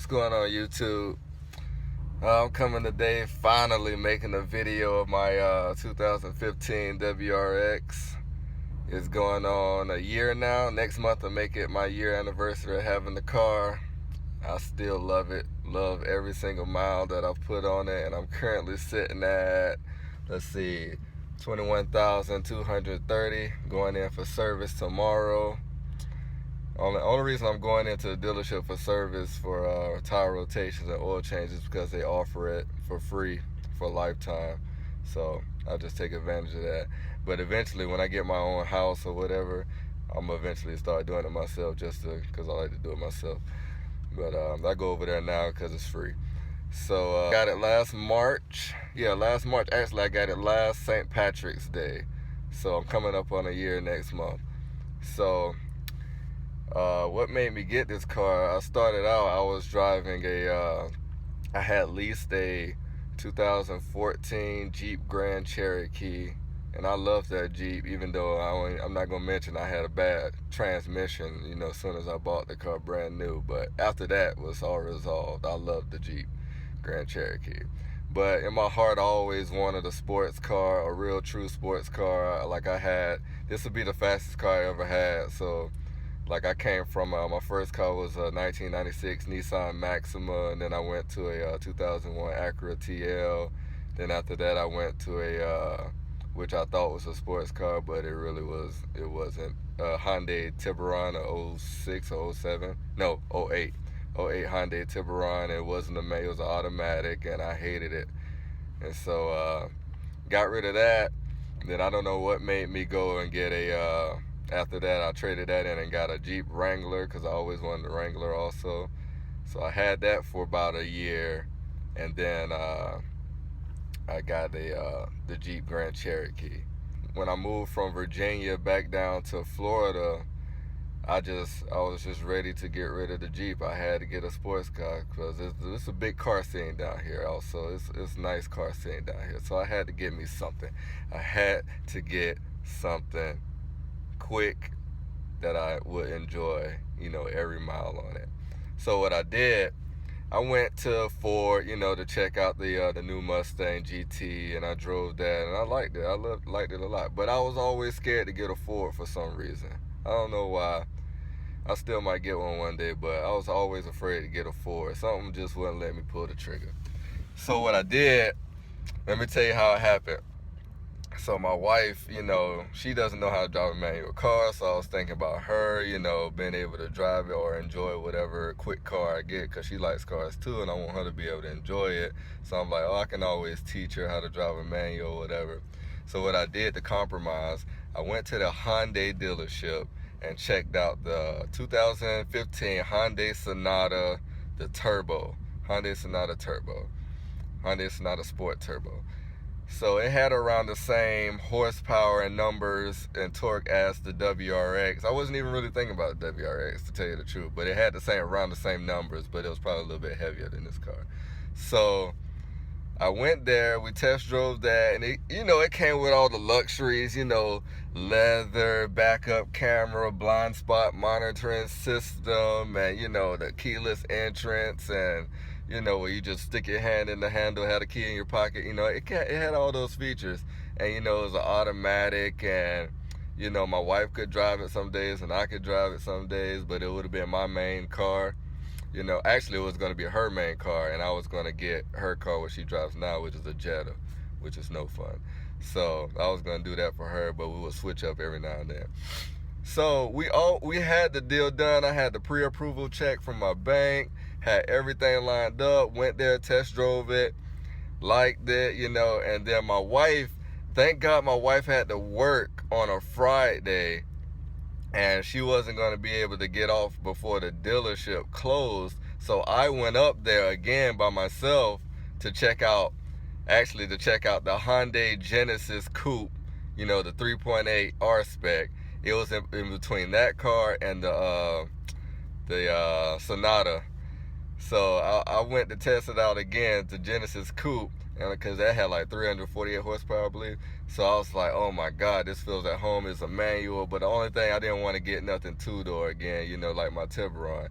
What's going on, YouTube? I'm coming today, finally making a video of my 2015 WRX. It's going on a year now. Next month I'll make it my year anniversary of having the car. I still love it. Love every single mile that I've put on it, and I'm currently sitting at, let's see, 21,230, going in for service tomorrow. Only reason I'm going into the dealership for service for tire rotations and oil changes because they offer it for free for a lifetime. So I'll just take advantage of that. But eventually, when I get my own house or whatever, I'm gonna eventually start doing it myself just because I like to do it myself. But I go over there now because it's free. So got it last March. Yeah, last March. Actually, I got it last St. Patrick's Day. So I'm coming up on a year next month. So what made me get this car? I started out, I was driving I had leased a 2014 Jeep Grand Cherokee, and I loved that Jeep, even though I'm not gonna mention I had a bad transmission, as soon as I bought the car brand new. But after that it was all resolved. I loved the Jeep Grand Cherokee. But in my heart, I always wanted a sports car, a real true sports car. Like this would be the fastest car I ever had. So like I came from, my first car was a 1996 Nissan Maxima, and then I went to a 2001 Acura TL. Then after that I went to which I thought was a sports car, but it wasn't, Hyundai Tiburon, a 06 or 07, no, 08 Hyundai Tiburon. It wasn't it was an automatic, and I hated it. And so got rid of that. Then I don't know what made me go and get after that, I traded that in and got a Jeep Wrangler because I always wanted a Wrangler also. So I had that for about a year, and then I got the Jeep Grand Cherokee. When I moved from Virginia back down to Florida, I was just ready to get rid of the Jeep. I had to get a sports car because it's a big car scene down here. Also, it's nice car scene down here. So I had to get me something. I had to get something quick that I would enjoy, every mile on it. So what I did, I went to Ford, to check out the new Mustang GT, and I drove that, and I liked it. I liked it a lot. But I was always scared to get a Ford for some reason. I don't know why. I still might get one day, but I was always afraid to get a Ford. Something just wouldn't let me pull the trigger. So what I did, let me tell you how it happened. So my wife, she doesn't know how to drive a manual car, so I was thinking about her, being able to drive it or enjoy whatever quick car I get, because she likes cars too, and I want her to be able to enjoy it. So I'm like, I can always teach her how to drive a manual or whatever. So what I did to compromise, I went to the Hyundai dealership and checked out the 2015 Hyundai Sonata, the Turbo. Hyundai Sonata Turbo. Hyundai Sonata Sport Turbo. So it had around the same horsepower and numbers and torque as the WRX. I wasn't even really thinking about the WRX, to tell you the truth, but it had around the same numbers, but it was probably a little bit heavier than this car. So I went there, we test drove that, and it came with all the luxuries, leather, backup camera, blind spot monitoring system, and the keyless entrance, and where you just stick your hand in the handle, had a key in your pocket. It had all those features. And it was an automatic, and my wife could drive it some days and I could drive it some days, but it would have been my main car. Actually it was going to be her main car, and I was going to get her car, what she drives now, which is a Jetta, which is no fun. So I was going to do that for her, but we would switch up every now and then. So we had the deal done. I had the pre-approval check from my bank, had everything lined up, went there, test drove it, liked it, and then my wife, thank God my wife had to work on a Friday, and she wasn't going to be able to get off before the dealership closed. So I went up there again by myself to check out the Hyundai Genesis Coupe, the 3.8 R-Spec. It was in between that car and the Sonata. So I went to test it out again, the Genesis Coupe, and because that had like 348 horsepower, I believe. So I was like, oh my God, this feels at home. It's a manual, but the only thing, I didn't want to get nothing two-door again, like my Tiburon.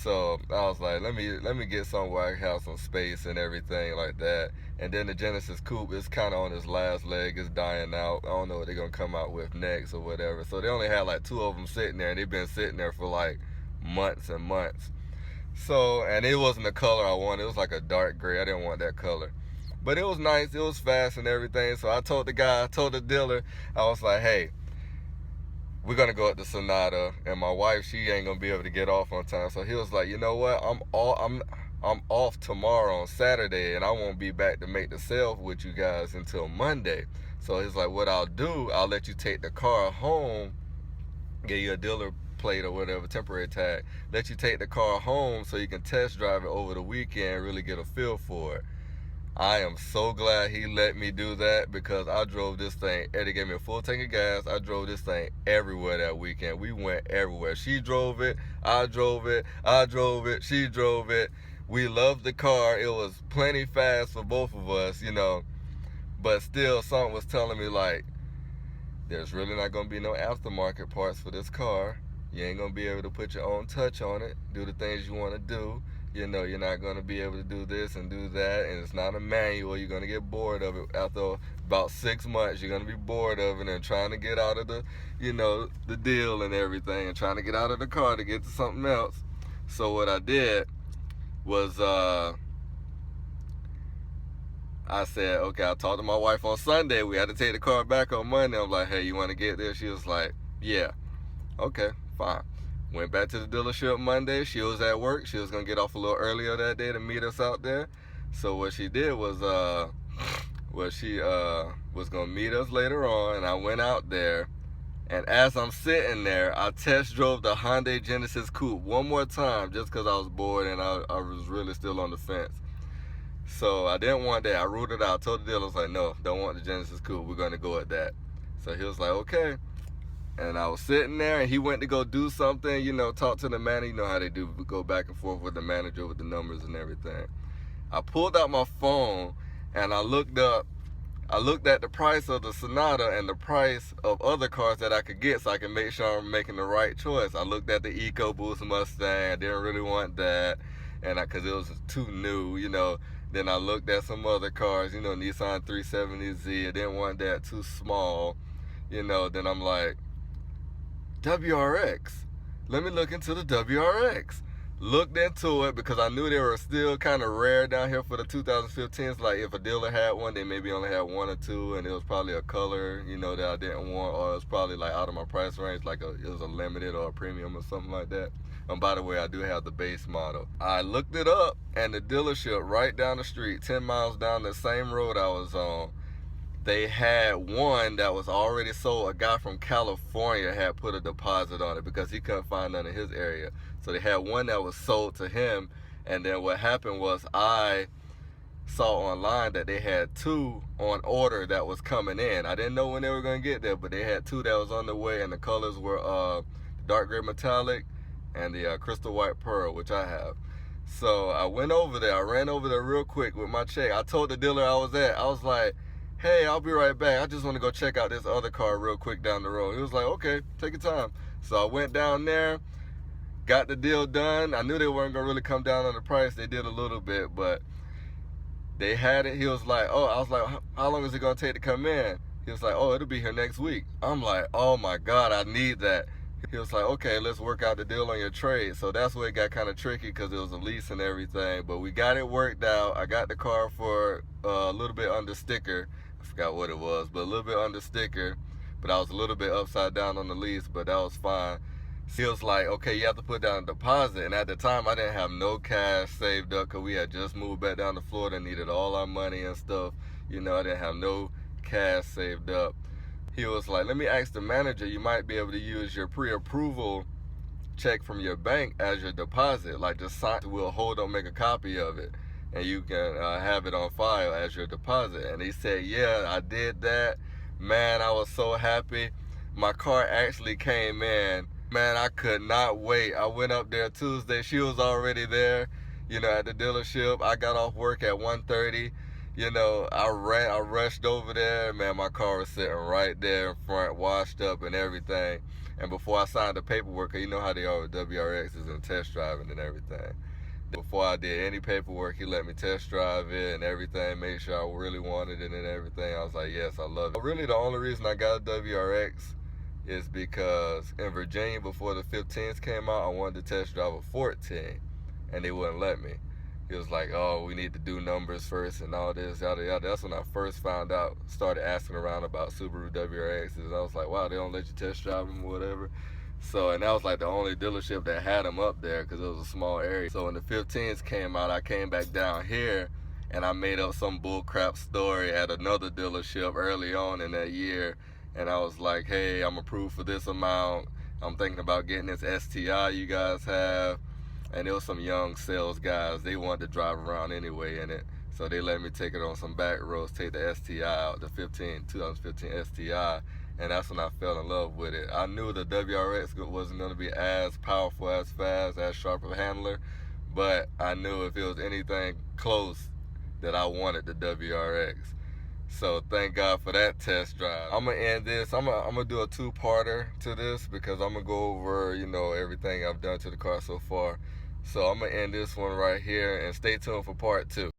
So I was like, let me get somewhere I can have some space and everything like that. And then the Genesis Coupe is kind of on its last leg, it's dying out. I don't know what they're gonna come out with next or whatever. So they only had like 2 of them sitting there, and they've been sitting there for like months and months. So, and it wasn't the color I wanted. It was like a dark gray. I didn't want that color. But it was nice. It was fast and everything. So I told the dealer, I was like, hey, we're gonna go at the Sonata, and my wife, she ain't gonna be able to get off on time. So he was like, you know what? I'm off tomorrow on Saturday, and I won't be back to make the sale with you guys until Monday. So he's like, what I'll do, I'll let you take the car home, get you a dealer plate or whatever, temporary tag, let you take the car home so you can test drive it over the weekend, really get a feel for it. I am so glad he let me do that, because I drove this thing. Eddie gave me a full tank of gas. I drove this thing everywhere that weekend. We went everywhere. She drove it. I drove it. I drove it. She drove it. We loved the car. It was plenty fast for both of us, you know. But still, something was telling me, like, there's really not going to be no aftermarket parts for this car. You ain't going to be able to put your own touch on it, do the things you want to do. You know, you're not going to be able to do this and do that, and it's not a manual. You're going to get bored of it. After about 6 months, you're going to be bored of it and trying to get out of the, you know, the deal and everything, and trying to get out of the car to get to something else. So what I did was, I said, okay, I talked to my wife on Sunday. We had to take the car back on Monday. I'm like, hey, you want to get there? She was like, yeah. Okay, fine. Went back to the dealership Monday. She was at work. She was going to get off a little earlier that day to meet us out there. So what she did was, she was going to meet us later on, and I went out there. And as I'm sitting there, I test drove the Hyundai Genesis Coupe one more time, just because I was bored and I was really still on the fence. So I didn't want that. I ruled it out. I told the dealer, I was like, no, don't want the Genesis Coupe. We're going to go at that. So he was like, okay. And I was sitting there, and he went to go do something, you know, talk to the manager. You know how they do, go back and forth with the manager with the numbers and everything. I pulled out my phone, and I looked at the price of the Sonata and the price of other cars that I could get, so I can make sure I'm making the right choice. I looked at the EcoBoost Mustang. I didn't really want that, and because it was too new, you know. Then I looked at some other cars, you know, Nissan 370Z. I didn't want that, too small, you know. Then I'm like, WRX. Let me look into the WRX. Looked into it because I knew they were still kind of rare down here for the 2015s. Like, if a dealer had one, they maybe only had 1 or 2, and it was probably a color, you know, that I didn't want, or it was probably like out of my price range, like it was a limited or a premium or something like that. And by the way, I do have the base model. I looked it up, and the dealership right down the street, 10 miles down the same road I was on, they had one that was already sold. A guy from California had put a deposit on it because he couldn't find none in his area. So they had one that was sold to him, and then what happened was I saw online that they had 2 on order that was coming in. I didn't know when they were going to get there, but they had 2 that was on the way, and the colors were dark gray metallic and the crystal white pearl, which I have. So I went over there. I ran over there real quick with my check. I told the dealer I was at, I was like, hey, I'll be right back. I just want to go check out this other car real quick down the road. He was like, okay, take your time. So I went down there, got the deal done. I knew they weren't going to really come down on the price. They did a little bit, but they had it. He was like, oh, I was like, how long is it going to take to come in? He was like, oh, it'll be here next week. I'm like, oh my God, I need that. He was like, okay, let's work out the deal on your trade. So that's where it got kind of tricky, because it was a lease and everything. But we got it worked out. I got the car for a little bit under sticker. I forgot what it was, but a little bit under sticker. But I was a little bit upside down on the lease, but that was fine. He was like, okay, you have to put down a deposit. And at the time, I didn't have no cash saved up, because we had just moved back down to Florida and needed all our money and stuff. You know, I didn't have no cash saved up. He was like, let me ask the manager, you might be able to use your pre-approval check from your bank as your deposit. Like, just sign, we'll hold on, make a copy of it, and you can have it on file as your deposit. And he said, yeah, I did that. Man, I was so happy. My car actually came in. Man, I could not wait. I went up there Tuesday. She was already there, you know, at the dealership. I got off work at 1:30. You know, I rushed over there. Man, my car was sitting right there in front, washed up and everything. And before I signed the paperwork, you know how they are with WRXs and test driving and everything. Before I did any paperwork, he let me test drive it and everything, make sure I really wanted it and everything. I was like, yes, I love it. Really, the only reason I got a WRX is because in Virginia, before the 15s came out, I wanted to test drive a 14, and they wouldn't let me. He was like, oh, we need to do numbers first and all this, yada, yada. That's when I first found out, started asking around about Subaru WRXs. I was like, wow, they don't let you test drive them or whatever. So, and that was like the only dealership that had them up there because it was a small area. So when the 15s came out, I came back down here and I made up some bullcrap story at another dealership early on in that year. And I was like, hey, I'm approved for this amount. I'm thinking about getting this STI you guys have. And there was some young sales guys. They wanted to drive around anyway in it. So they let me take it on some back roads, take the STI out, the 2015 STI. And that's when I fell in love with it. I knew the WRX wasn't going to be as powerful, as fast, as sharp of a handler. But I knew if it was anything close that I wanted the WRX. So thank God for that test drive. I'm gonna end this. I'm gonna do a two-parter to this because I'm gonna go over, you know, everything I've done to the car so far. So I'm gonna end this one right here and stay tuned for part 2.